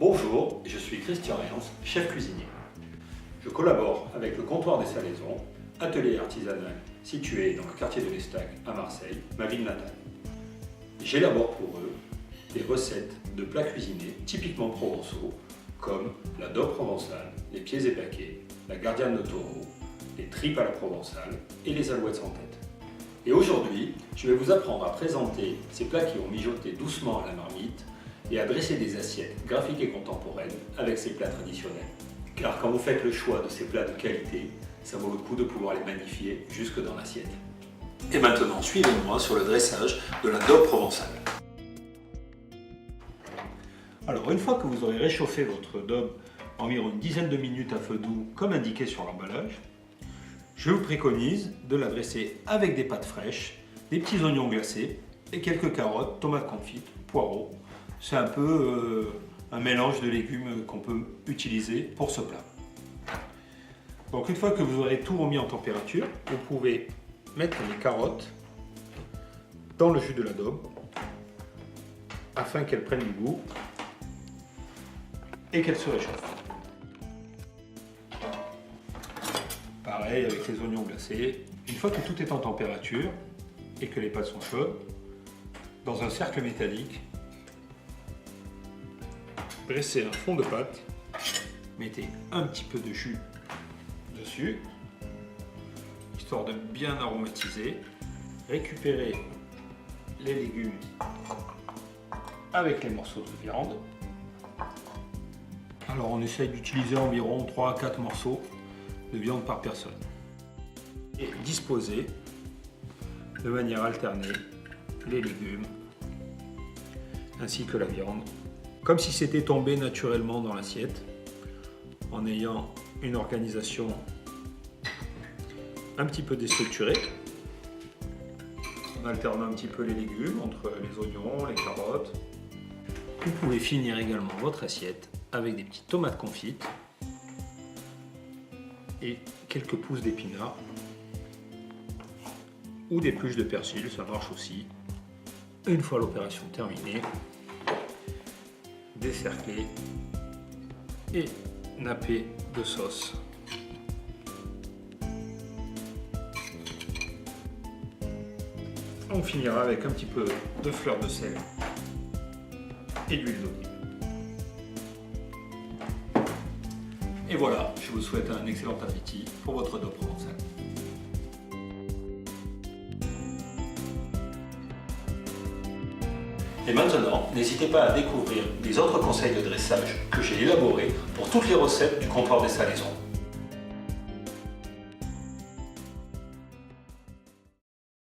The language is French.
Bonjour, je suis Christian Ernst, chef cuisinier. Je collabore avec le comptoir des Salaisons, atelier artisanal situé dans le quartier de l'Estac à Marseille, ma ville natale. J'élabore pour eux des recettes de plats cuisinés typiquement provençaux, comme la daube provençale, les pieds épaquets, la gardienne de taureau, les tripes à la provençale et les alouettes sans tête. Et aujourd'hui, je vais vous apprendre à présenter ces plats qui ont mijoté doucement à la marmite et à dresser des assiettes graphiques et contemporaines avec ces plats traditionnels. Car quand vous faites le choix de ces plats de qualité, ça vaut le coup de pouvoir les magnifier jusque dans l'assiette. Et maintenant, suivez-moi sur le dressage de la daube provençale. Alors, une fois que vous aurez réchauffé votre daube environ une dizaine de minutes à feu doux, comme indiqué sur l'emballage, je vous préconise de la dresser avec des pâtes fraîches, des petits oignons glacés et quelques carottes, tomates confites, poireaux. C'est un peu un mélange de légumes qu'on peut utiliser pour ce plat. Donc une fois que vous aurez tout remis en température, vous pouvez mettre les carottes dans le jus de la daube afin qu'elles prennent du goût et qu'elles se réchauffent. Pareil avec les oignons glacés. Une fois que tout est en température et que les pâtes sont chaudes, dans un cercle métallique, dressez un fond de pâte, mettez un petit peu de jus dessus, histoire de bien aromatiser. Récupérez les légumes avec les morceaux de viande. Alors on essaye d'utiliser environ 3 à 4 morceaux de viande par personne. Et disposez de manière alternée les légumes ainsi que la viande, comme si c'était tombé naturellement dans l'assiette, en ayant une organisation un petit peu déstructurée, en alternant un petit peu les légumes entre les oignons, les carottes. Vous pouvez finir également votre assiette avec des petites tomates confites et quelques pousses d'épinards ou des pluches de persil, ça marche aussi. Une fois l'opération terminée, décercler et napper de sauce. On finira avec un petit peu de fleur de sel et d'huile d'olive. Et voilà, je vous souhaite un excellent appétit pour votre daube provençale. Et maintenant, n'hésitez pas à découvrir les autres conseils de dressage que j'ai élaborés pour toutes les recettes du comptoir des Salaisons.